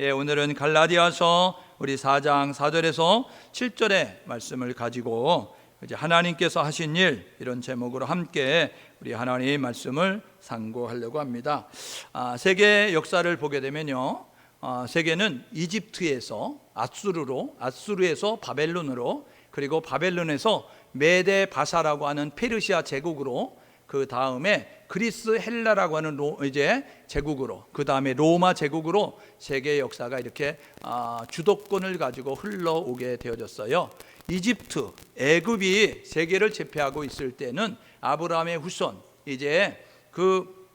오늘은 갈라디아서 우리 4장 4절에서 7절의 말씀을 가지고 이제 하나님께서 하신 일, 이런 제목으로 함께 우리 하나님 말씀을 상고하려고 합니다. 세계 역사를 보게 되면요, 세계는 이집트에서 아수르에서 바벨론으로, 그리고 바벨론에서 메데 바사라고 하는 페르시아 제국으로, 그 다음에 그리스 헬라라고 하는 제국으로, 그 다음에 로마 제국으로 세계 역사가 이렇게 주도권을 가지고 흘러오게 되어졌어요. 이집트, 애굽이 세계를 제패하고 있을 때는 아브라함의 후손, 이제 그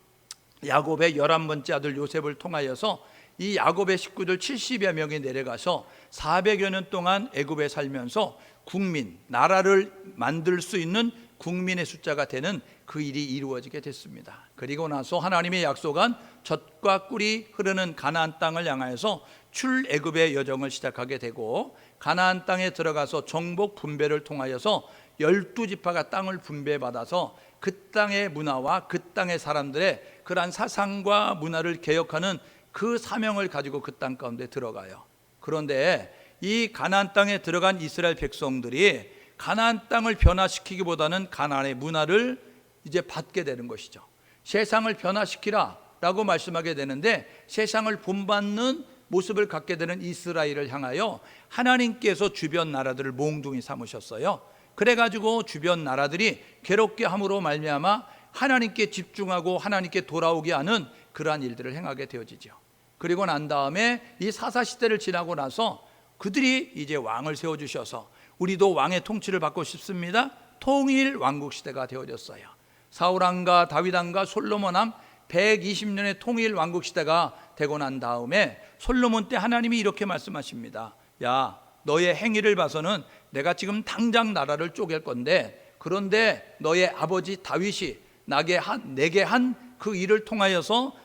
야곱의 11번째 아들 요셉을 통하여서 이 야곱의 식구들 70여 명이 내려가서 400여 년 동안 애굽에 살면서 국민, 나라를 만들 수 있는 국민의 숫자가 되는 그 일이 이루어지게 됐습니다. 그리고 나서 하나님의 약속한 젖과 꿀이 흐르는 가나안 땅을 향하여서 출애굽의 여정을 시작하게 되고, 가나안 땅에 들어가서 정복 분배를 통하여서 12지파가 땅을 분배받아서 그 땅의 문화와 그 땅의 사람들의 그러한 사상과 문화를 개혁하는 그 사명을 가지고 그 땅 가운데 들어가요. 그런데 이 가나안 땅에 들어간 이스라엘 백성들이 가나안 땅을 변화시키기보다는 가나안의 문화를 이제 받게 되는 것이죠. 세상을 변화시키라 라고 말씀하게 되는데, 세상을 본받는 모습을 갖게 되는 이스라엘을 향하여 하나님께서 주변 나라들을 몽둥이 삼으셨어요. 그래가지고 주변 나라들이 괴롭게 함으로 말미암아 하나님께 집중하고 하나님께 돌아오게 하는 그러한 일들을 행하게 되어지죠. 그리고 난 다음에 이 사사시대를 지나고 나서 그들이 이제 왕을 세워주셔서 우리도 왕의 통치를 받고 싶습니다. 통일 왕국 시대가 되어졌어요. 사울왕과 다윗왕과 솔로몬왕 120년의 통일 왕국 시대가 되고 난 다음에 솔로몬 때 하나님이 이렇게 말씀하십니다. 야, 너의 행위를 봐서는 내가 지금 당장 나라를 쪼갤 건데, 그런데 너의 아버지 다윗이 내게 한 그 일을 통하여서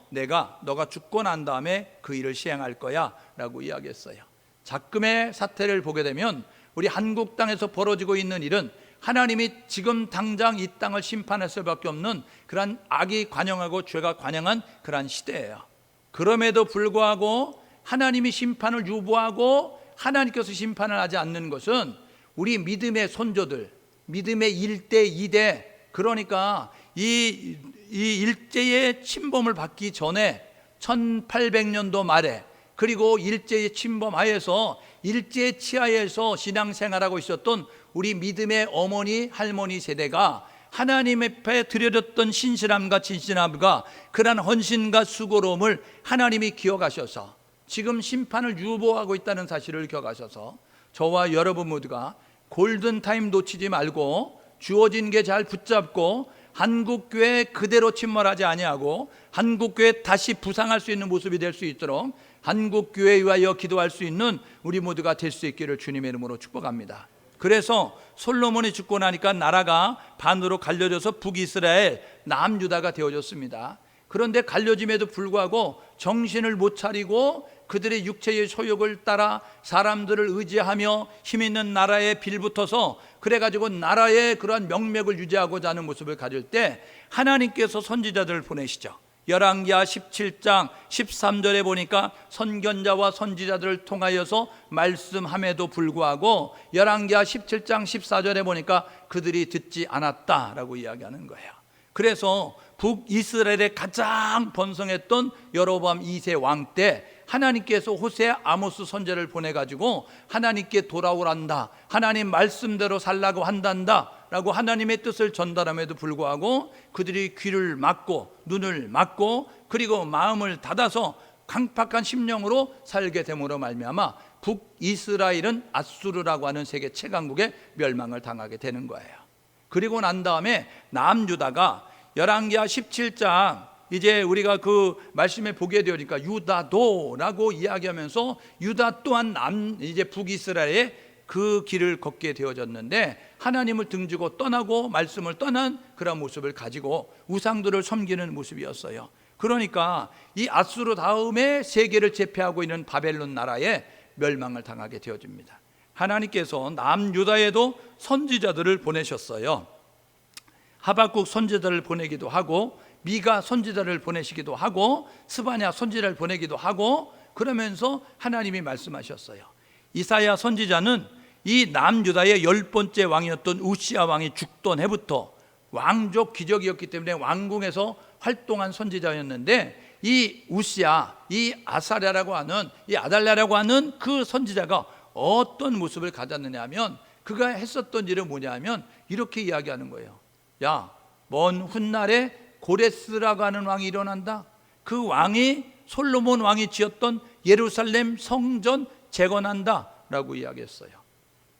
너가 죽고 난 다음에 그 일을 시행할 거야 라고 이야기했어요. 작금의 사태를 보게 되면 우리 한국 땅에서 벌어지고 있는 일은 하나님이 지금 당장 이 땅을 심판할 수밖에 없는 그러한 악이 관영하고 죄가 관영한 그러한 시대예요. 그럼에도 불구하고 하나님이 심판을 유보하고 하나님께서 심판을 하지 않는 것은 우리 믿음의 선조들, 믿음의 1대 2대, 그러니까 이 일제의 침범을 받기 전에 1800년도 말에, 그리고 일제의 침범하에서 일제 치하에서 신앙생활하고 있었던 우리 믿음의 어머니, 할머니 세대가 하나님 앞에 드려졌던 신실함과 진실함과 그러한 헌신과 수고로움을 하나님이 기억하셔서 지금 심판을 유보하고 있다는 사실을 기억하셔서 저와 여러분 모두가 골든타임 놓치지 말고 주어진 게 잘 붙잡고 한국교회 그대로 침몰하지 아니하고 한국교회 다시 부상할 수 있는 모습이 될 수 있도록 한국교회에 위하여 기도할 수 있는 우리 모두가 될 수 있기를 주님의 이름으로 축복합니다. 그래서 솔로몬이 죽고 나니까 나라가 반으로 갈려져서 북이스라엘, 남유다가 되어졌습니다. 그런데 갈려짐에도 불구하고 정신을 못 차리고 그들의 육체의 소욕을 따라 사람들을 의지하며 힘있는 나라에 빌붙어서 그래가지고 나라의 그러한 명맥을 유지하고자 하는 모습을 가질 때 하나님께서 선지자들을 보내시죠. 열왕기하 17장 13절에 보니까 선견자와 선지자들을 통하여서 말씀함에도 불구하고 열왕기하 17장 14절에 보니까 그들이 듣지 않았다라고 이야기하는 거예요. 그래서 북이스라엘에 가장 번성했던 여로보암 2세 왕 때 하나님께서 호세 아모스 선지자를 보내가지고 하나님께 돌아오란다, 하나님 말씀대로 살라고 한단다 라고 하나님의 뜻을 전달함에도 불구하고 그들이 귀를 막고 눈을 막고 그리고 마음을 닫아서 강팍한 심령으로 살게 됨으로 말미암아 북이스라엘은 아수르라고 하는 세계 최강국의 멸망을 당하게 되는 거예요. 그리고 난 다음에 남유다가 열왕기하 17장 이제 우리가 그 말씀에 보게 되니까 유다도라고 이야기하면서 유다 또한 이제 북이스라엘의 그 길을 걷게 되어졌는데 하나님을 등지고 떠나고 말씀을 떠난 그런 모습을 가지고 우상들을 섬기는 모습이었어요. 그러니까 이 아수르 다음에 세계를 제패하고 있는 바벨론 나라에 멸망을 당하게 되어집니다. 하나님께서 남유다에도 선지자들을 보내셨어요. 하박국 선지자를 보내기도 하고 미가 선지자를 보내시기도 하고 스바냐 선지자를 보내기도 하고 그러면서 하나님이 말씀하셨어요. 이사야 선지자는 이 남유다의 10번째 왕이었던 우시야 왕이 죽던 해부터 왕족 기적이었기 때문에 왕궁에서 활동한 선지자였는데, 이 우시야, 이 아사랴라고 하는, 이 아달랴라고 하는 그 선지자가 어떤 모습을 가졌느냐 하면, 그가 했었던 일은 뭐냐 하면 이렇게 이야기하는 거예요. 야, 먼 훗날에 고레스라고 하는 왕이 일어난다. 그 왕이 솔로몬 왕이 지었던 예루살렘 성전 재건한다 라고 이야기했어요.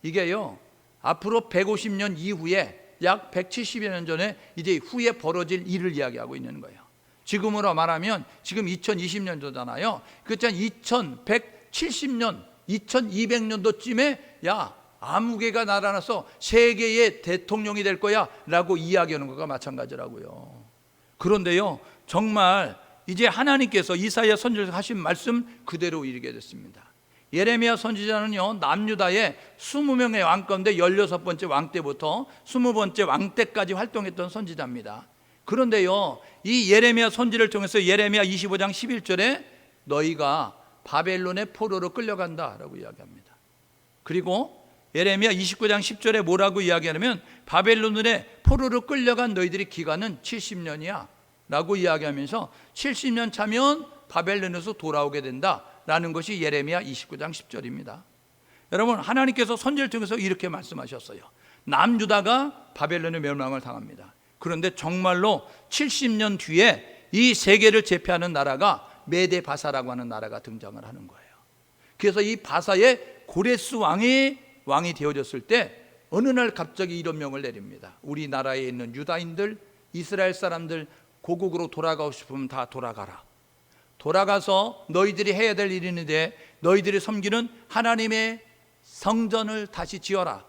이게요, 앞으로 150년 이후에 약 170여 년 전에 이제 후에 벌어질 일을 이야기하고 있는 거예요. 지금으로 말하면 지금 2020년도잖아요. 그렇잖아요. 2170년, 2200년도쯤에 야, 아무개가 날아나서 세계의 대통령이 될 거야 라고 이야기하는 것과 마찬가지라고요. 그런데요, 정말 이제 하나님께서 이사야 선지자에서 하신 말씀 그대로 이루게 됐습니다. 예레미야 선지자는요, 남유다의 20명의 왕 가운데 16번째 왕 때부터 20번째 왕 때까지 활동했던 선지자입니다. 그런데요, 이 예레미야 선지를 통해서 예레미야 25장 11절에 너희가 바벨론의 포로로 끌려간다 라고 이야기합니다. 그리고 예레미야 29장 10절에 뭐라고 이야기하냐면 바벨론의 포로로 끌려간 너희들의 기간은 70년이야 라고 이야기하면서 70년 차면 바벨론에서 돌아오게 된다 라는 것이 예레미야 29장 10절입니다. 여러분, 하나님께서 선지를 통해서 이렇게 말씀하셨어요. 남유다가 바벨론의 멸망을 당합니다. 그런데 정말로 70년 뒤에 이 세계를 제패하는 나라가 메데 바사라고 하는 나라가 등장을 하는 거예요. 그래서 이 바사의 고레스 왕이 되어졌을 때 어느 날 갑자기 이런 명을 내립니다. 우리나라에 있는 유다인들, 이스라엘 사람들 고국으로 돌아가고 싶으면 다 돌아가라. 돌아가서 너희들이 해야 될 일이 있는데 너희들이 섬기는 하나님의 성전을 다시 지어라.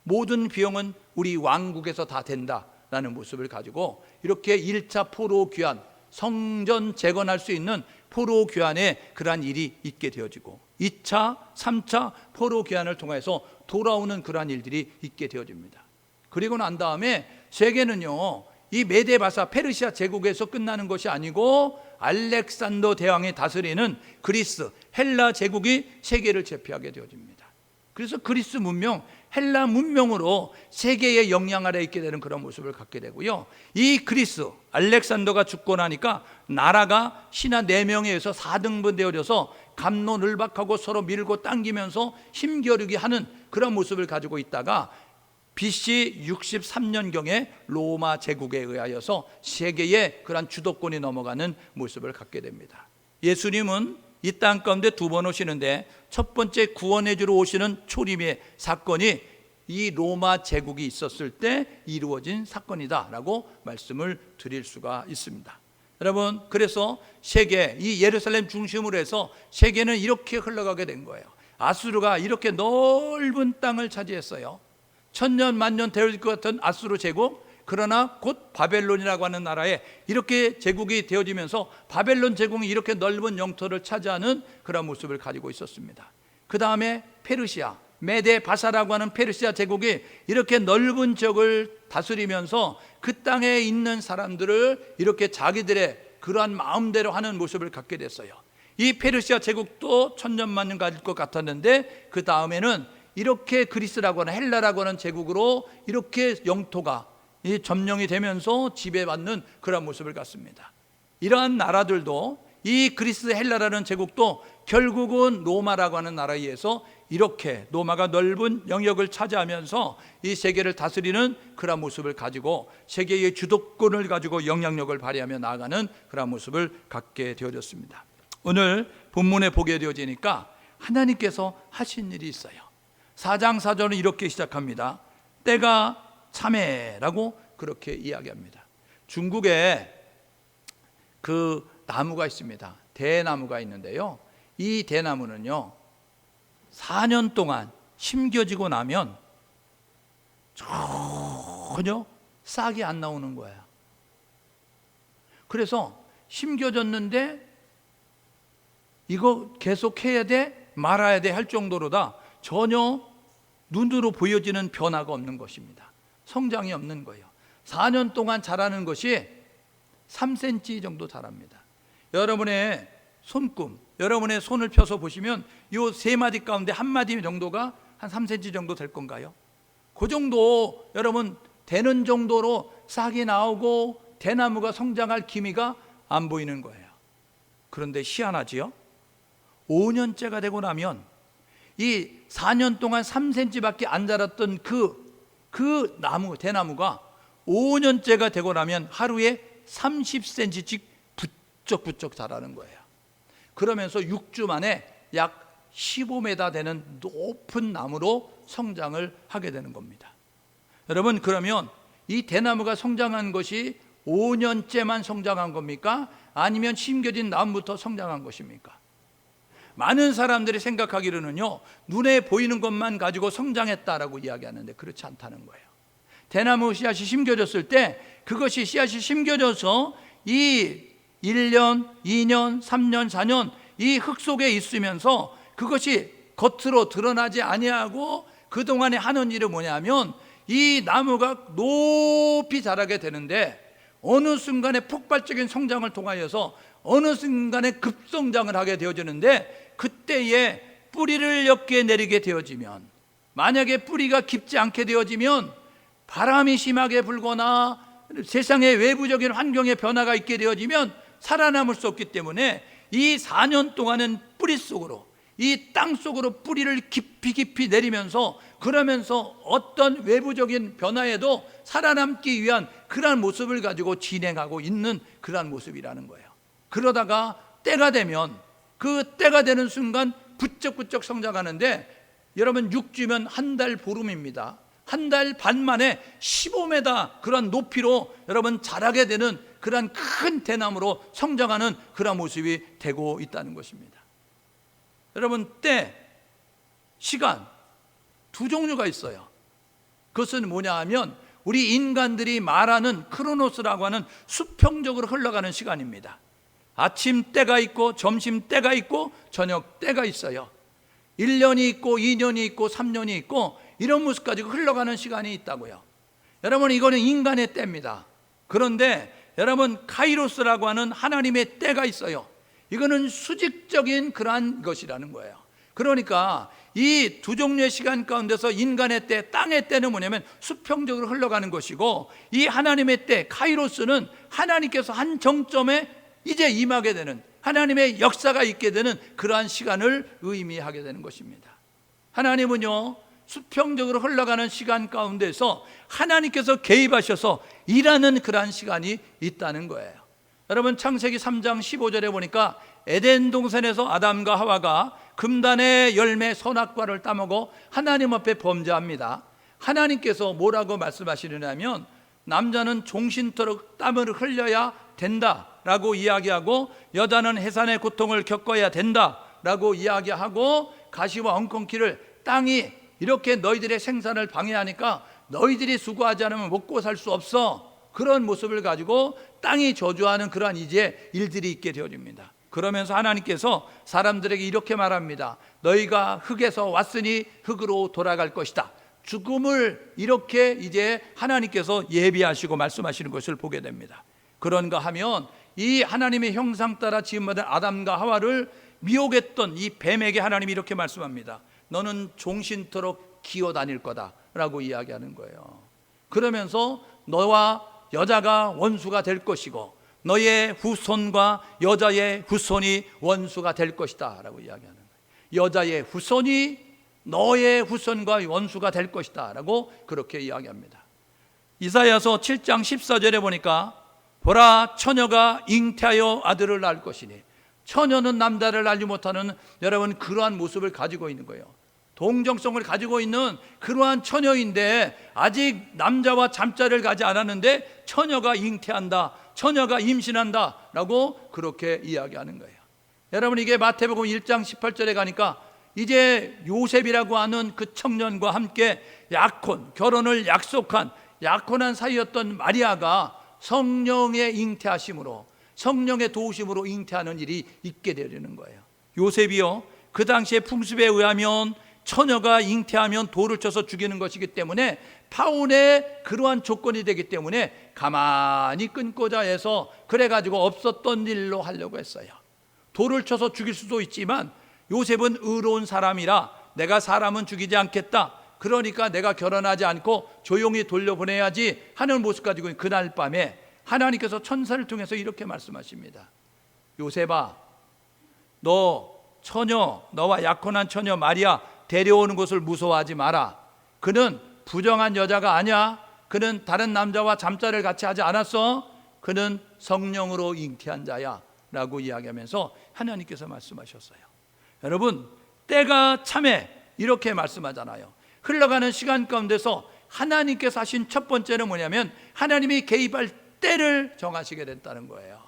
모든 비용은 우리 왕국에서 다 된다라는 모습을 가지고 이렇게 1차 포로 귀환, 성전 재건할 수 있는 포로 귀환에 그러한 일이 있게 되어지고 2차, 3차 포로 귀환을 통해서 돌아오는 그러한 일들이 있게 되어집니다. 그리고 난 다음에 세계는요, 이 메데바사 페르시아 제국에서 끝나는 것이 아니고 알렉산더 대왕이 다스리는 그리스, 헬라 제국이 세계를 제패하게 되어집니다. 그래서 그리스 문명, 헬라 문명으로 세계의 영향 아래 있게 되는 그런 모습을 갖게 되고요. 이 그리스, 알렉산더가 죽고 나니까 나라가 신하 4명에 의해서 4등분 되어져서 갑론을박하고 서로 밀고 당기면서 힘겨루기 하는 그런 모습을 가지고 있다가 BC 63년경에 로마 제국에 의하여서 세계의 그런 주도권이 넘어가는 모습을 갖게 됩니다. 예수님은 이 땅 가운데 2번 오시는데 첫 번째 구원해 주러 오시는 초림의 사건이 이 로마 제국이 있었을 때 이루어진 사건이다 라고 말씀을 드릴 수가 있습니다. 여러분, 그래서 세계, 이 예루살렘 중심으로 해서 세계는 이렇게 흘러가게 된 거예요. 아수르가 이렇게 넓은 땅을 차지했어요. 천년 만년 되어질 것 같은 아수르 제국, 그러나 곧 바벨론이라고 하는 나라에 이렇게 제국이 되어지면서 바벨론 제국이 이렇게 넓은 영토를 차지하는 그런 모습을 가지고 있었습니다. 그 다음에 페르시아, 메데 바사라고 하는 페르시아 제국이 이렇게 넓은 지역을 다스리면서 그 땅에 있는 사람들을 이렇게 자기들의 그러한 마음대로 하는 모습을 갖게 됐어요. 이 페르시아 제국도 천년만년 가질 것 같았는데 그 다음에는 이렇게 그리스라고 하는 헬라라고 하는 제국으로 이렇게 영토가 점령이 되면서 지배받는 그런 모습을 갖습니다. 이러한 나라들도 이 그리스 헬라라는 제국도 결국은 로마라고 하는 나라에 의해서 이렇게 로마가 넓은 영역을 차지하면서 이 세계를 다스리는 그런 모습을 가지고 세계의 주도권을 가지고 영향력을 발휘하며 나아가는 그런 모습을 갖게 되어졌습니다. 오늘 본문에 보게 되어지니까 하나님께서 하신 일이 있어요. 4장 4절은 이렇게 시작합니다. 때가 참해라고 그렇게 이야기합니다. 중국에 그 나무가 있습니다. 대나무가 있는데요, 이 대나무는요 4년 동안 심겨지고 나면 전혀 싹이 안 나오는 거예요. 그래서 심겨졌는데 이거 계속 해야 돼 말아야 돼 할 정도로다 전혀 눈으로 보여지는 변화가 없는 것입니다. 성장이 없는 거예요. 4년 동안 자라는 것이 3cm 정도 자랍니다. 여러분의 손금, 여러분의 손을 펴서 보시면 이 세 마디 가운데 한 마디 정도가 한 3cm 정도 될 건가요? 그 정도 여러분 되는 정도로 싹이 나오고 대나무가 성장할 기미가 안 보이는 거예요. 그런데 희한하지요? 5년째가 되고 나면 이 4년 동안 3cm밖에 안 자랐던 그 나무, 대나무가 5년째가 되고 나면 하루에 30cm씩 부쩍부쩍 자라는 거예요. 그러면서 6주 만에 약 15m 되는 높은 나무로 성장을 하게 되는 겁니다. 여러분, 그러면 이 대나무가 성장한 것이 5년째만 성장한 겁니까? 아니면 심겨진 나무부터 성장한 것입니까? 많은 사람들이 생각하기로는요, 눈에 보이는 것만 가지고 성장했다라고 이야기하는데 그렇지 않다는 거예요. 대나무 씨앗이 심겨졌을 때 그것이 씨앗이 심겨져서 이 1년, 2년, 3년, 4년 이 흙 속에 있으면서 그것이 겉으로 드러나지 아니하고 그동안에 하는 일은 뭐냐면 이 나무가 높이 자라게 되는데 어느 순간에 폭발적인 성장을 통하여서 어느 순간에 급성장을 하게 되어지는데, 그때에 뿌리를 엮게 내리게 되어지면, 만약에 뿌리가 깊지 않게 되어지면 바람이 심하게 불거나 세상의 외부적인 환경의 변화가 있게 되어지면 살아남을 수 없기 때문에 이 4년 동안은 뿌리 속으로, 이 땅 속으로 뿌리를 깊이 내리면서, 그러면서 어떤 외부적인 변화에도 살아남기 위한 그러한 모습을 가지고 진행하고 있는 그러한 모습이라는 거예요. 그러다가 때가 되면, 그 때가 되는 순간 부쩍부쩍 성장하는데, 여러분 6주면 한 달 보름입니다. 한 달 반 만에 15m 그런 높이로 여러분 자라게 되는 그러한 큰 대나무로 성장하는 그런 모습이 되고 있다는 것입니다. 여러분, 때, 시간 두 종류가 있어요. 그것은 뭐냐 하면 우리 인간들이 말하는 크로노스라고 하는 수평적으로 흘러가는 시간입니다. 아침 때가 있고 점심 때가 있고 저녁 때가 있어요. 1년이 있고 2년이 있고 3년이 있고 이런 모습 가지고 흘러가는 시간이 있다고요. 여러분, 이거는 인간의 때입니다. 그런데 여러분, 카이로스라고 하는 하나님의 때가 있어요. 이거는 수직적인 그러한 것이라는 거예요. 그러니까 이 두 종류의 시간 가운데서 인간의 때, 땅의 때는 뭐냐면 수평적으로 흘러가는 것이고, 이 하나님의 때, 카이로스는 하나님께서 한 정점에 이제 임하게 되는, 하나님의 역사가 있게 되는 그러한 시간을 의미하게 되는 것입니다. 하나님은요, 수평적으로 흘러가는 시간 가운데서 하나님께서 개입하셔서 일하는 그러한 시간이 있다는 거예요. 여러분, 창세기 3장 15절에 보니까 에덴 동산에서 아담과 하와가 금단의 열매 선악과를 따먹어 하나님 앞에 범죄합니다. 하나님께서 뭐라고 말씀하시느냐면, 남자는 종신토록 땀을 흘려야 된다라고 이야기하고, 여자는 해산의 고통을 겪어야 된다라고 이야기하고, 가시와 엉겅퀴를, 땅이 이렇게 너희들의 생산을 방해하니까 너희들이 수고하지 않으면 먹고 살 수 없어, 그런 모습을 가지고 땅이 저주하는 그러한 이제 일들이 있게 되어집니다. 그러면서 하나님께서 사람들에게 이렇게 말합니다. 너희가 흙에서 왔으니 흙으로 돌아갈 것이다. 죽음을 이렇게 이제 하나님께서 예비하시고 말씀하시는 것을 보게 됩니다. 그런가 하면 이 하나님의 형상 따라 지음받은 아담과 하와를 미혹했던 이 뱀에게 하나님이 이렇게 말씀합니다. 너는 종신토록 기어다닐 거다 라고 이야기하는 거예요. 그러면서 너와 여자가 원수가 될 것이고 너의 후손과 여자의 후손이 원수가 될 것이다 라고 이야기하는 거예요. 여자의 후손이 너의 후손과 원수가 될 것이다 라고 그렇게 이야기합니다. 이사야서 7장 14절에 보니까, 보라, 처녀가 잉태하여 아들을 낳을 것이니, 처녀는 남자를 알지 못하는 여러분 그러한 모습을 가지고 있는 거예요. 동정성을 가지고 있는 그러한 처녀인데 아직 남자와 잠자를 가지 않았는데 처녀가 잉태한다, 처녀가 임신한다 라고 그렇게 이야기하는 거예요. 여러분, 이게 마태복음 1장 18절에 가니까 이제 요셉이라고 하는 그 청년과 함께 결혼을 약속한 약혼한 사이였던 마리아가 성령의 잉태하심으로, 성령의 도우심으로 잉태하는 일이 있게 되는 거예요. 요셉이요, 그 당시의 풍습에 의하면 처녀가 잉태하면 돌을 쳐서 죽이는 것이기 때문에 파혼의 그러한 조건이 되기 때문에 가만히 끊고자 해서 그래가지고 없었던 일로 하려고 했어요. 돌을 쳐서 죽일 수도 있지만 요셉은 의로운 사람이라 내가 사람은 죽이지 않겠다, 그러니까 내가 결혼하지 않고 조용히 돌려보내야지 하는 모습 가지고 그날 밤에 하나님께서 천사를 통해서 이렇게 말씀하십니다. 요셉아, 너 처녀, 너와 약혼한 처녀 마리아 데려오는 것을 무서워하지 마라. 그는 부정한 여자가 아니야. 그는 다른 남자와 잠자를 같이 하지 않았어. 그는 성령으로 잉태한 자야 라고 이야기하면서 하나님께서 말씀하셨어요. 여러분, 때가 참에 이렇게 말씀하잖아요. 흘러가는 시간 가운데서 하나님께서 하신 첫 번째는 뭐냐면 하나님이 개입할 때를 정하시게 됐다는 거예요.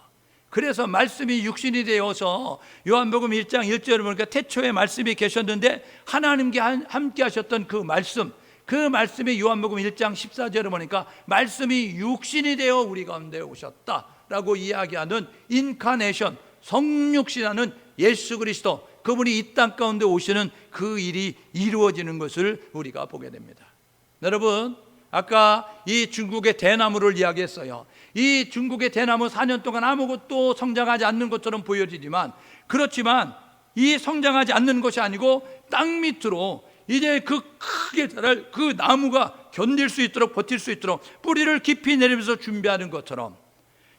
그래서 말씀이 육신이 되어서 요한복음 1장 1절을 보니까 태초에 말씀이 계셨는데 하나님과 함께 하셨던 그 말씀이 요한복음 1장 14절을 보니까 말씀이 육신이 되어 우리 가운데 오셨다라고 이야기하는 인카네이션, 성육신하는 예수 그리스도, 그분이 이 땅 가운데 오시는 그 일이 이루어지는 것을 우리가 보게 됩니다. 여러분, 아까 이 중국의 대나무를 이야기했어요. 이 중국의 대나무 4년 동안 아무것도 성장하지 않는 것처럼 보여지지만, 그렇지만 이 성장하지 않는 것이 아니고 땅 밑으로 이제 그 크게 자랄 그 나무가 견딜 수 있도록, 버틸 수 있도록 뿌리를 깊이 내리면서 준비하는 것처럼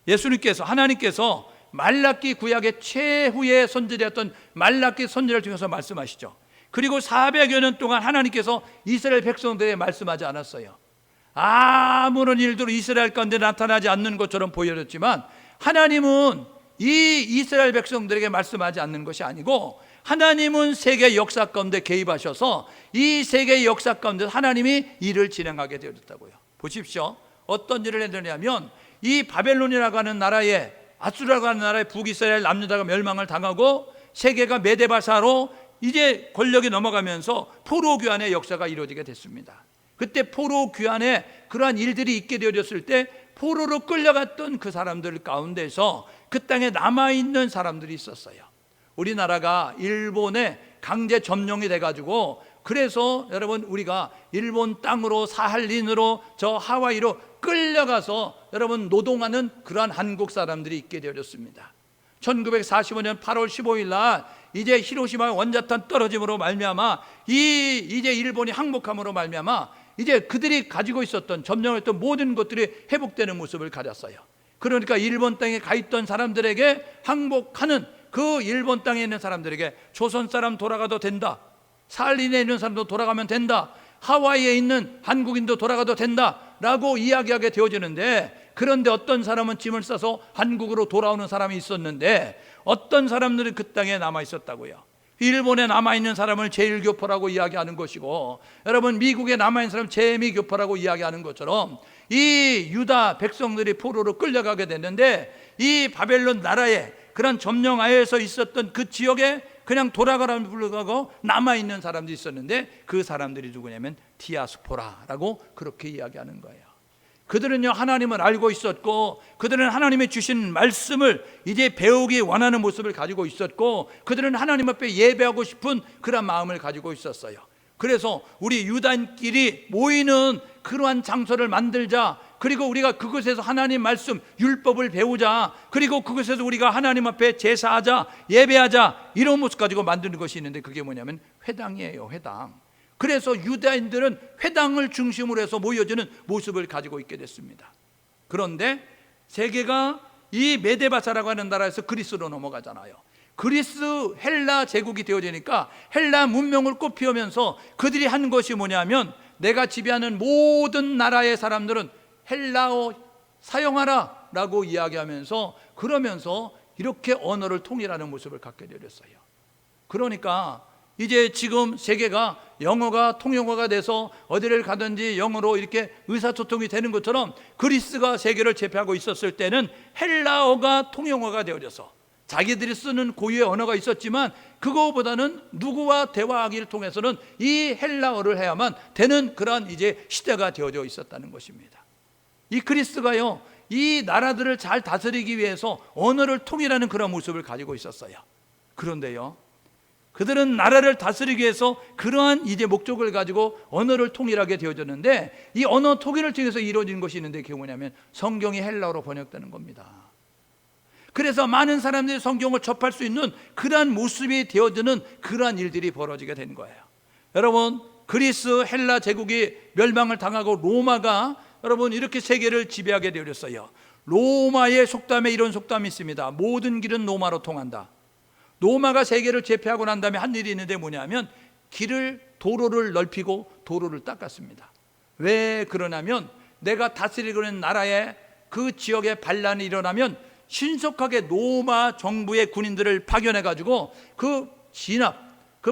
예수님께서, 하나님께서 말라기 구약의 최후의 선지자였던 말라기 선지자를 통해서 말씀하시죠. 그리고 400여 년 동안 하나님께서 이스라엘 백성들에게 말씀하지 않았어요. 아무런 일도 이스라엘 가운데 나타나지 않는 것처럼 보여졌지만 하나님은 이 이스라엘 백성들에게 말씀하지 않는 것이 아니고 하나님은 세계 역사 가운데 개입하셔서 이 세계의 역사 가운데 하나님이 일을 진행하게 되었다고요. 보십시오. 어떤 일을 했느냐면 이 바벨론이라고 하는 나라에, 아수라고 하는 나라의 북이스라엘 남유다가 멸망을 당하고 세계가 메데바사로 이제 권력이 넘어가면서 포로 귀환의 역사가 이루어지게 됐습니다. 그때 포로 귀환에 그러한 일들이 있게 되어졌을 때 포로로 끌려갔던 그 사람들 가운데서 그 땅에 남아있는 사람들이 있었어요. 우리나라가 일본에 강제 점령이 돼가지고, 그래서 여러분 우리가 일본 땅으로 사할린으로 저 하와이로 끌려가서 여러분 노동하는 그러한 한국 사람들이 있게 되어졌습니다. 1945년 8월 15일 날 이제 히로시마 원자탄 떨어짐으로 말미암아 이제 일본이 항복함으로 말미암아 이제 그들이 가지고 있었던, 점령했던 모든 것들이 회복되는 모습을 가졌어요. 그러니까 일본 땅에 가 있던 사람들에게, 항복하는 그 일본 땅에 있는 사람들에게 조선 사람 돌아가도 된다, 사할린에 있는 사람도 돌아가면 된다, 하와이에 있는 한국인도 돌아가도 된다 라고 이야기하게 되어지는데, 그런데 어떤 사람은 짐을 싸서 한국으로 돌아오는 사람이 있었는데 어떤 사람들은 그 땅에 남아 있었다고요. 일본에 남아있는 사람을 제일교포라고 이야기하는 것이고, 여러분 미국에 남아있는 사람을 재미교포라고 이야기하는 것처럼 이 유다 백성들이 포로로 끌려가게 됐는데, 이 바벨론 나라에 그런 점령하에서 있었던 그 지역에 그냥 돌아가라고 불러가고 남아있는 사람들이 있었는데, 그 사람들이 누구냐면 디아스포라라고 그렇게 이야기하는 거예요. 그들은요 하나님을 알고 있었고, 그들은 하나님의 주신 말씀을 이제 배우기 원하는 모습을 가지고 있었고, 그들은 하나님 앞에 예배하고 싶은 그런 마음을 가지고 있었어요. 그래서 우리 유다인끼리 모이는 그러한 장소를 만들자, 그리고 우리가 그곳에서 하나님 말씀 율법을 배우자, 그리고 그곳에서 우리가 하나님 앞에 제사하자, 예배하자, 이런 모습 가지고 만드는 것이 있는데, 그게 뭐냐면 회당이에요. 회당. 그래서 유다인들은 회당을 중심으로 해서 모여지는 모습을 가지고 있게 됐습니다. 그런데 세계가 이 메데바사라고 하는 나라에서 그리스로 넘어가잖아요. 그리스 헬라 제국이 되어지니까 헬라 문명을 꽃피우면서 그들이 한 것이 뭐냐면, 내가 지배하는 모든 나라의 사람들은 헬라어 사용하라 라고 이야기하면서, 그러면서 이렇게 언어를 통일하는 모습을 갖게 되었어요. 그러니까 이제 지금 세계가 영어가 통용어가 돼서 어디를 가든지 영어로 이렇게 의사소통이 되는 것처럼, 그리스가 세계를 제패하고 있었을 때는 헬라어가 통용어가 되어져서 자기들이 쓰는 고유의 언어가 있었지만, 그거보다는 누구와 대화하기를 통해서는 이 헬라어를 해야만 되는 그런 이제 시대가 되어져 있었다는 것입니다. 이 그리스가요, 이 나라들을 잘 다스리기 위해서 언어를 통일하는 그런 모습을 가지고 있었어요. 그런데요, 그들은 나라를 다스리기 위해서 그러한 이제 목적을 가지고 언어를 통일하게 되어졌는데, 이 언어 통일을 통해서 이루어진 것이 있는데, 그게 뭐냐면 성경이 헬라어로 번역되는 겁니다. 그래서 많은 사람들이 성경을 접할 수 있는 그러한 모습이 되어지는 그러한 일들이 벌어지게 된 거예요. 여러분, 그리스 헬라 제국이 멸망을 당하고 로마가 여러분 이렇게 세계를 지배하게 되었어요. 로마의 속담에 이런 속담이 있습니다. 모든 길은 로마로 통한다. 로마가 세계를 제패하고 난 다음에 한 일이 있는데 뭐냐면 도로를 넓히고 도로를 닦았습니다. 왜 그러냐면 내가 다스리고 있는 나라에 그 지역에 반란이 일어나면 신속하게 로마 정부의 군인들을 파견해 가지고 그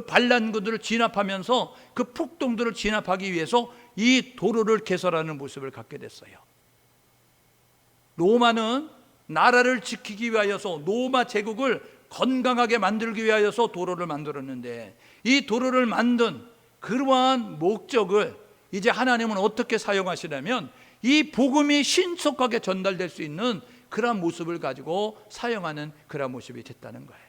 반란군들을 진압하면서 그 폭동들을 진압하기 위해서 이 도로를 개설하는 모습을 갖게 됐어요. 로마는 나라를 지키기 위하여서 로마 제국을 건강하게 만들기 위하여서 도로를 만들었는데 이 도로를 만든 그러한 목적을 이제 하나님은 어떻게 사용하시냐면 이 복음이 신속하게 전달될 수 있는 그런 모습을 가지고 사용하는 그런 모습이 됐다는 거예요.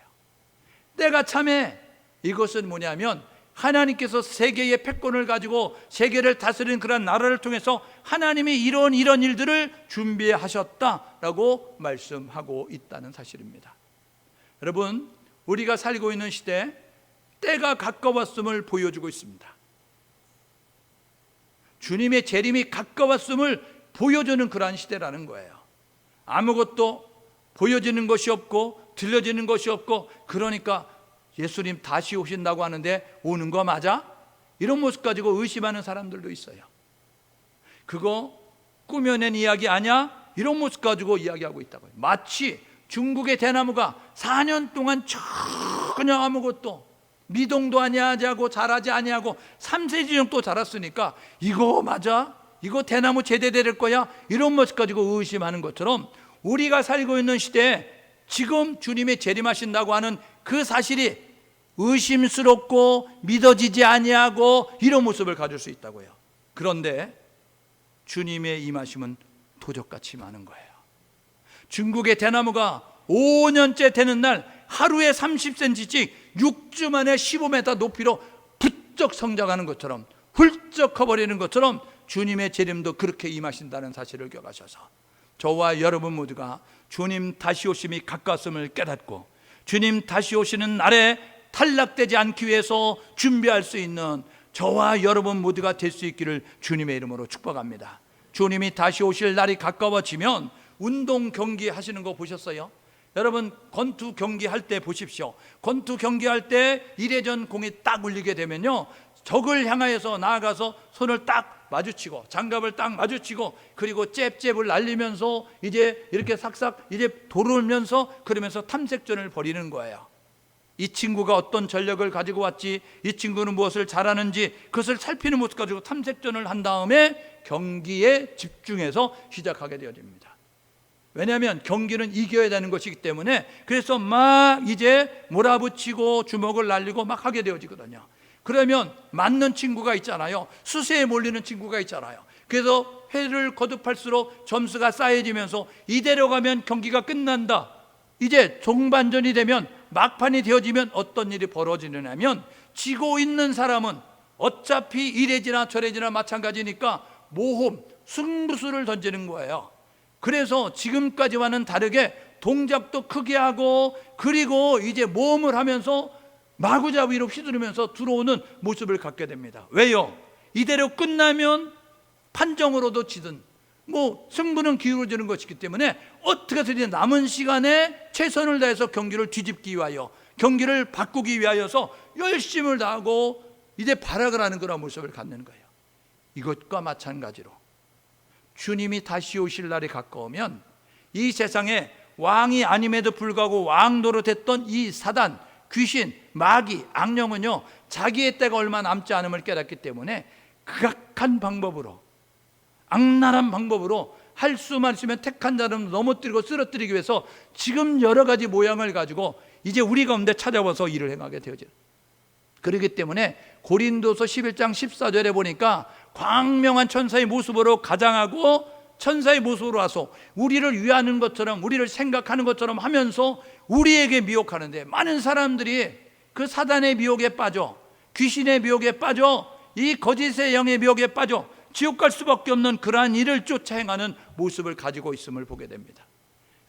때가 참에 이것은 뭐냐면 하나님께서 세계의 패권을 가지고 세계를 다스리는 그런 나라를 통해서 하나님이 이런 일들을 준비하셨다라고 말씀하고 있다는 사실입니다. 여러분, 우리가 살고 있는 시대 때가 가까웠음을 보여주고 있습니다. 주님의 재림이 가까웠음을 보여주는 그러한 시대라는 거예요. 아무것도 보여지는 것이 없고 들려지는 것이 없고, 그러니까 예수님 다시 오신다고 하는데 오는 거 맞아? 이런 모습 가지고 의심하는 사람들도 있어요. 그거 꾸며낸 이야기 아니야? 이런 모습 가지고 이야기하고 있다고요. 마치 중국의 대나무가 4년 동안 전혀 아무것도 미동도 아니하고 자라지 아니하고 3cm 정도 자랐으니까 이거 맞아? 이거 대나무 제대될 거야? 이런 모습 가지고 의심하는 것처럼 우리가 살고 있는 시대에 지금 주님이 재림하신다고 하는 그 사실이 의심스럽고 믿어지지 아니하고 이런 모습을 가질 수 있다고요. 그런데 주님의 임하심은 도적같이 많은 거예요. 중국의 대나무가 5년째 되는 날 하루에 30cm씩 6주 만에 15m 높이로 부쩍 성장하는 것처럼, 훌쩍 커버리는 것처럼 주님의 재림도 그렇게 임하신다는 사실을 기억하셔서 저와 여러분 모두가 주님 다시 오심이 가까웠음을 깨닫고 주님 다시 오시는 날에 탈락되지 않기 위해서 준비할 수 있는 저와 여러분 모두가 될 수 있기를 주님의 이름으로 축복합니다. 주님이 다시 오실 날이 가까워지면 운동 경기 하시는 거 보셨어요? 여러분, 권투 경기 할 때 보십시오. 권투 경기 할 때 1회전 공이 딱 울리게 되면요, 적을 향하여서 나아가서 손을 딱 마주치고 장갑을 딱 마주치고 그리고 잽잽을 날리면서 이제 이렇게 삭삭 이제 돌으면서 그러면서 탐색전을 벌이는 거예요. 이 친구가 어떤 전력을 가지고 왔지, 이 친구는 무엇을 잘하는지 그것을 살피는 모습 가지고 탐색전을 한 다음에 경기에 집중해서 시작하게 되어집니다. 왜냐하면 경기는 이겨야 되는 것이기 때문에 그래서 막 이제 몰아붙이고 주먹을 날리고 막 하게 되어지거든요. 그러면 맞는 친구가 있잖아요. 수세에 몰리는 친구가 있잖아요. 그래서 회를 거듭할수록 점수가 쌓여지면서 이대로 가면 경기가 끝난다. 이제 종반전이 되면 막판이 되어지면 어떤 일이 벌어지느냐면 지고 있는 사람은 어차피 이래지나 저래지나 마찬가지니까 모험, 승부수를 던지는 거예요. 그래서 지금까지와는 다르게 동작도 크게 하고 그리고 이제 모험을 하면서 마구잡이로 휘두르면서 들어오는 모습을 갖게 됩니다. 왜요? 이대로 끝나면 판정으로도 지든 승부는 기울어지는 것이기 때문에 어떻게든 남은 시간에 최선을 다해서 경기를 뒤집기 위하여 경기를 바꾸기 위하여서 열심을 다하고 이제 발악을 하는 그런 모습을 갖는 거예요. 이것과 마찬가지로 주님이 다시 오실 날이 가까우면 이 세상에 왕이 아님에도 불구하고 왕 노릇했던 이 사단, 귀신, 마귀, 악령은요 자기의 때가 얼마 남지 않음을 깨닫기 때문에 극악한 방법으로, 악랄한 방법으로 할 수만 있으면 택한 자를 넘어뜨리고 쓰러뜨리기 위해서 지금 여러 가지 모양을 가지고 이제 우리 가운데 찾아와서 일을 행하게 되어져요. 그렇기 때문에 고린도서 11장 14절에 보니까 광명한 천사의 모습으로 가장하고 천사의 모습으로 와서 우리를 위하는 것처럼 우리를 생각하는 것처럼 하면서 우리에게 미혹하는데, 많은 사람들이 그 사단의 미혹에 빠져 귀신의 미혹에 빠져 이 거짓의 영의 미혹에 빠져 지옥 갈 수밖에 없는 그러한 일을 쫓아 행하는 모습을 가지고 있음을 보게 됩니다.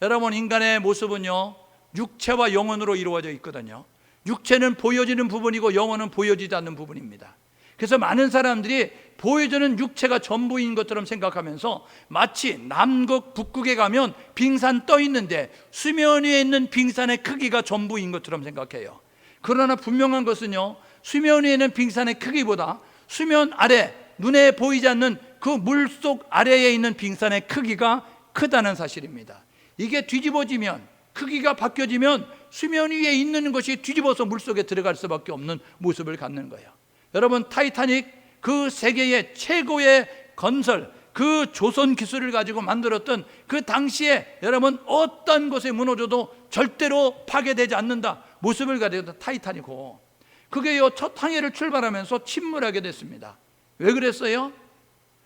여러분, 인간의 모습은요, 육체와 영혼으로 이루어져 있거든요. 육체는 보여지는 부분이고 영혼은 보여지지 않는 부분입니다. 그래서 많은 사람들이 보여지는 육체가 전부인 것처럼 생각하면서 마치 남극, 북극에 가면 빙산 떠 있는데 수면 위에 있는 빙산의 크기가 전부인 것처럼 생각해요. 그러나 분명한 것은요, 수면 위에 있는 빙산의 크기보다 수면 아래, 눈에 보이지 않는 그 물속 아래에 있는 빙산의 크기가 크다는 사실입니다. 이게 뒤집어지면, 크기가 바뀌어지면 수면 위에 있는 것이 뒤집어서 물속에 들어갈 수밖에 없는 모습을 갖는 거예요. 여러분, 타이타닉, 그 세계의 최고의 건설, 그 조선 기술을 가지고 만들었던 그 당시에 여러분 어떤 곳에 무너져도 절대로 파괴되지 않는다 모습을 가지고 타이타닉호, 그게요 첫 항해를 출발하면서 침몰하게 됐습니다. 왜 그랬어요?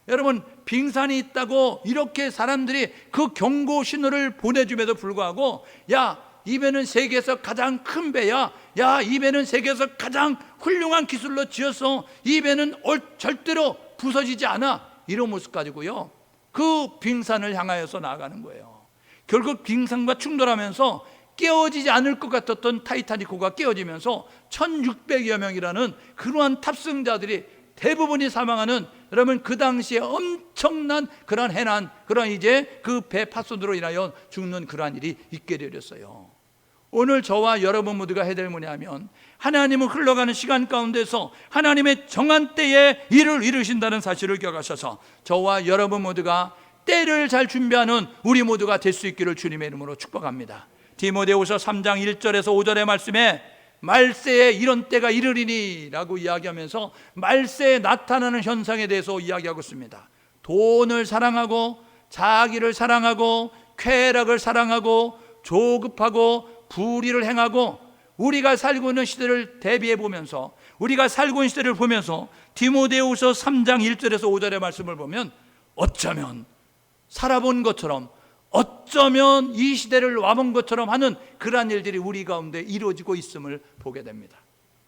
여러분, 빙산이 있다고 이렇게 사람들이 그 경고 신호를 보내줌에도 불구하고, 야, 이 배는 세계에서 가장 큰 배야, 야, 이 배는 세계에서 가장 훌륭한 기술로 지어서 이 배는 절대로 부서지지 않아, 이런 모습 가지고요 그 빙산을 향하여서 나아가는 거예요. 결국 빙산과 충돌하면서 깨어지지 않을 것 같았던 타이타닉호가 깨어지면서 1600여 명이라는 그러한 탑승자들이 대부분이 사망하는, 여러분 그 당시에 엄청난 그러한 해난, 그러한 이제 그 배 파손으로 인하여 죽는 그러한 일이 있게 되었어요. 오늘 저와 여러분 모두가 해야 될 뭐냐면, 하나님은 흘러가는 시간 가운데서 하나님의 정한 때에 일을 이루신다는 사실을 기억하셔서 저와 여러분 모두가 때를 잘 준비하는 우리 모두가 될 수 있기를 주님의 이름으로 축복합니다. 디모데후서 3장 1절에서 5절의 말씀에 말세에 이런 때가 이르리니 라고 이야기하면서 말세에 나타나는 현상에 대해서 이야기하고 있습니다. 돈을 사랑하고 자기를 사랑하고 쾌락을 사랑하고 조급하고 불의를 행하고, 우리가 살고 있는 시대를 대비해 보면서, 우리가 살고 있는 시대를 보면서 디모데후서 3장 1절에서 5절의 말씀을 보면 어쩌면 살아본 것처럼, 어쩌면 이 시대를 와본 것처럼 하는 그러한 일들이 우리 가운데 이루어지고 있음을 보게 됩니다.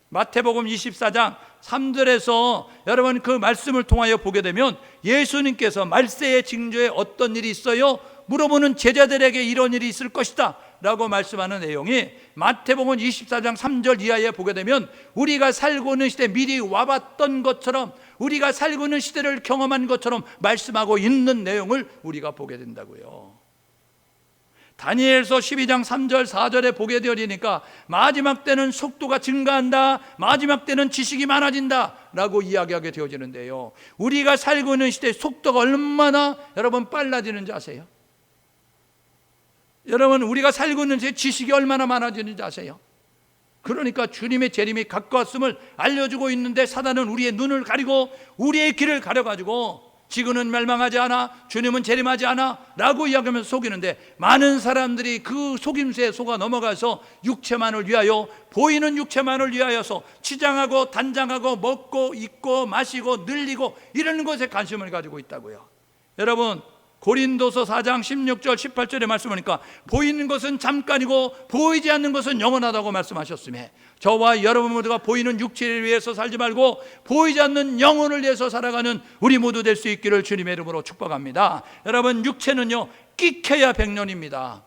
마태복음 24장 3절에서 여러분 그 말씀을 통하여 보게 되면 예수님께서 말세의 징조에 어떤 일이 있어요? 물어보는 제자들에게 이런 일이 있을 것이다 라고 말씀하는 내용이 마태복음 24장 3절 이하에 보게 되면 우리가 살고 있는 시대, 미리 와봤던 것처럼, 우리가 살고 있는 시대를 경험한 것처럼 말씀하고 있는 내용을 우리가 보게 된다고요. 다니엘서 12장 3절 4절에 보게 되어지니까 마지막 때는 속도가 증가한다, 마지막 때는 지식이 많아진다 라고 이야기하게 되어지는데요, 우리가 살고 있는 시대의 속도가 얼마나 여러분 빨라지는지 아세요? 여러분, 우리가 살고 있는 시대에 지식이 얼마나 많아지는지 아세요? 그러니까 주님의 재림이 가까웠음을 알려주고 있는데 사단은 우리의 눈을 가리고 우리의 길을 가려가지고 지구는 멸망하지 않아, 주님은 재림하지 않아 라고 이야기하면서 속이는데, 많은 사람들이 그 속임수에 속아 넘어가서 육체만을 위하여, 보이는 육체만을 위하여서 치장하고 단장하고 먹고 입고 마시고 늘리고 이런 것에 관심을 가지고 있다고요. 여러분, 고린도서 4장 16절 18절의 말씀을 보니까 보이는 것은 잠깐이고 보이지 않는 것은 영원하다고 말씀하셨음에, 저와 여러분 모두가 보이는 육체를 위해서 살지 말고 보이지 않는 영혼을 위해서 살아가는 우리 모두 될 수 있기를 주님의 이름으로 축복합니다. 여러분, 육체는요 끼켜야 100년입니다.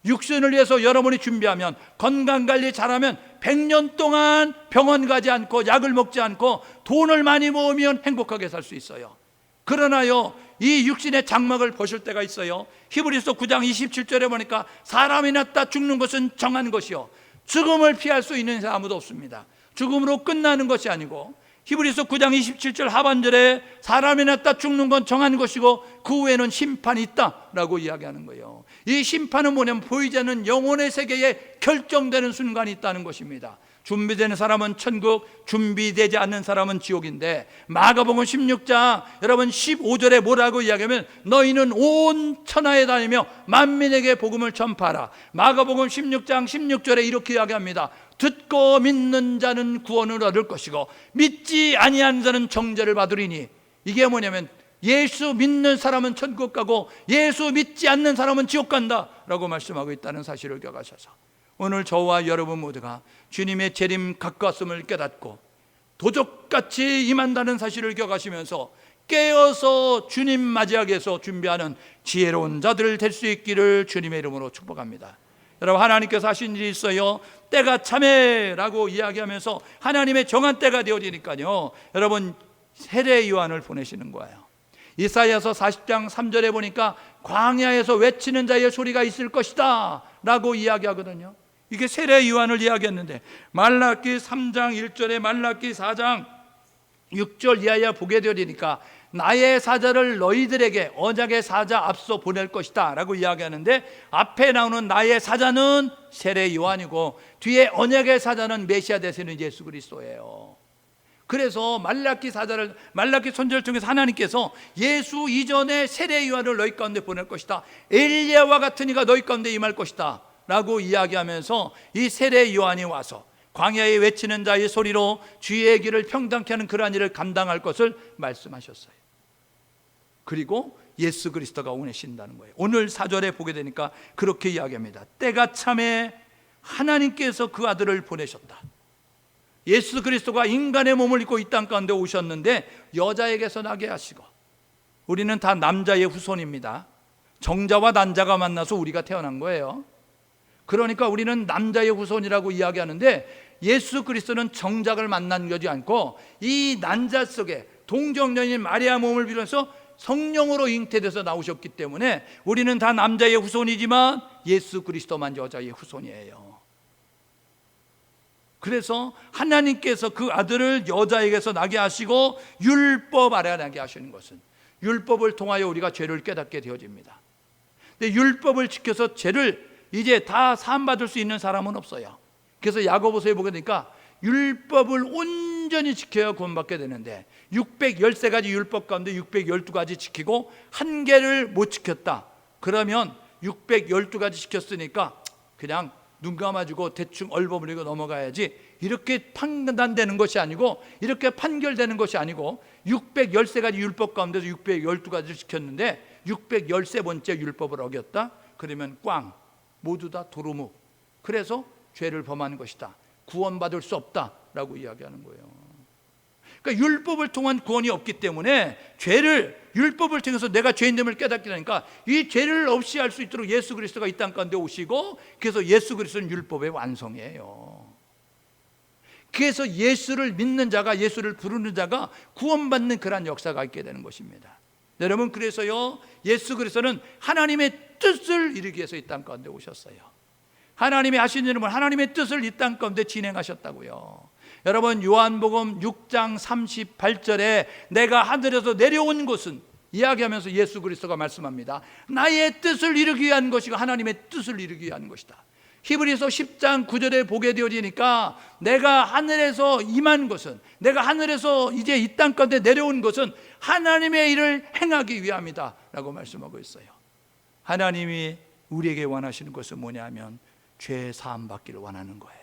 육신을 위해서 여러분이 준비하면, 건강관리 잘하면 100년 동안 병원 가지 않고 약을 먹지 않고 돈을 많이 모으면 행복하게 살 수 있어요. 그러나요, 이 육신의 장막을 벗을 때가 있어요. 히브리서 9장 27절에 보니까 사람이 낳다 죽는 것은 정한 것이요, 죽음을 피할 수 있는 사람 아무도 없습니다. 죽음으로 끝나는 것이 아니고, 히브리서 9장 27절 하반절에 사람이 낳다 죽는 건 정한 것이고 그 후에는 심판이 있다라고 이야기하는 거예요. 이 심판은 뭐냐면 보이지 않는 영혼의 세계에 결정되는 순간이 있다는 것입니다. 준비되는 사람은 천국, 준비되지 않는 사람은 지옥인데, 마가복음 16장 여러분 15절에 뭐라고 이야기하면 너희는 온 천하에 다니며 만민에게 복음을 전파하라. 마가복음 16장 16절에 이렇게 이야기합니다. 듣고 믿는 자는 구원을 얻을 것이고 믿지 아니한 자는 정죄를 받으리니, 이게 뭐냐면 예수 믿는 사람은 천국 가고 예수 믿지 않는 사람은 지옥 간다 라고 말씀하고 있다는 사실을 기억하셔서, 오늘 저와 여러분 모두가 주님의 재림 가까웠음을 깨닫고 도적같이 임한다는 사실을 기억하시면서 깨어서 주님 맞이하기 위해서 준비하는 지혜로운 자들 될 수 있기를 주님의 이름으로 축복합니다. 여러분, 하나님께서 하신 일이 있어요. 때가 참해라고 이야기하면서 하나님의 정한 때가 되어지니까요, 여러분, 세례 요한을 보내시는 거예요. 이사야서 40장 3절에 보니까 광야에서 외치는 자의 소리가 있을 것이다 라고 이야기하거든요. 이게 세례 요한을 이야기했는데, 말라기 3장 1절에 말라기 4장 6절 이하야 보게 되니까 나의 사자를 너희들에게 언약의 사자 앞서 보낼 것이다 라고 이야기하는데, 앞에 나오는 나의 사자는 세례 요한이고 뒤에 언약의 사자는 메시아 되시는 예수 그리스도예요. 그래서 말라기 선지자를 통해서 하나님께서 예수 이전에 세례 요한을 너희 가운데 보낼 것이다, 엘리야와 같은 이가 너희 가운데 임할 것이다 라고 이야기하면서 이 세례 요한이 와서 광야에 외치는 자의 소리로 주의 길을 평탄케 하는 그러한 일을 감당할 것을 말씀하셨어요. 그리고 예수 그리스도가 오내신다는 거예요. 오늘 4절에 보게 되니까 그렇게 이야기합니다. 때가 참에 하나님께서 그 아들을 보내셨다. 예수 그리스도가 인간의 몸을 입고 이 땅 가운데 오셨는데 여자에게서 나게 하시고, 우리는 다 남자의 후손입니다. 정자와 난자가 만나서 우리가 태어난 거예요. 그러니까 우리는 남자의 후손이라고 이야기하는데, 예수 그리스도는 정작을 만난 것이 않고 이 난자 속에 동정녀인 마리아 몸을 빌어서 성령으로 잉태돼서 나오셨기 때문에 우리는 다 남자의 후손이지만 예수 그리스도만 여자의 후손이에요. 그래서 하나님께서 그 아들을 여자에게서 나게 하시고 율법 아래 나게 하시는 것은, 율법을 통하여 우리가 죄를 깨닫게 되어집니다. 근데 율법을 지켜서 죄를 이제 다 사함받을 수 있는 사람은 없어요. 그래서 야고보서에 보게 되니까 율법을 온전히 지켜야 구원받게 되는데, 613가지 율법 가운데 612가지 지키고 한 개를 못 지켰다 그러면 612가지 지켰으니까 그냥 눈 감아주고 대충 얼버무리고 넘어가야지, 이렇게 판단되는 것이 아니고, 이렇게 판결되는 것이 아니고, 613가지 율법 가운데서 612가지를 지켰는데 613번째 율법을 어겼다 그러면 꽝, 모두 다 도루묵. 그래서 죄를 범한 것이다, 구원받을 수 없다라고 이야기하는 거예요. 그러니까 율법을 통한 구원이 없기 때문에 율법을 통해서 내가 죄인됨을 깨닫게 되니까 이 죄를 없이 할 수 있도록 예수 그리스도가 이 땅 가운데 오시고, 그래서 예수 그리스도는 율법의 완성이에요. 그래서 예수를 믿는 자가, 예수를 부르는 자가 구원받는 그런 역사가 있게 되는 것입니다. 여러분, 그래서요, 예수 그리스도는 하나님의 뜻을 이루기 위해서 이 땅 가운데 오셨어요. 하나님이 하신 일은 하나님의 뜻을 이 땅 가운데 진행하셨다고요. 여러분, 요한복음 6장 38절에 내가 하늘에서 내려온 것은 이야기하면서 예수 그리스도가 말씀합니다. 나의 뜻을 이루기 위한 것이고 하나님의 뜻을 이루기 위한 것이다. 히브리서 10장 9절에 보게 되어지니까 내가 하늘에서 임한 것은, 내가 하늘에서 이제 이 땅 가운데 내려온 것은 하나님의 일을 행하기 위함이다 라고 말씀하고 있어요. 하나님이 우리에게 원하시는 것은 뭐냐 하면 죄 사함 받기를 원하는 거예요.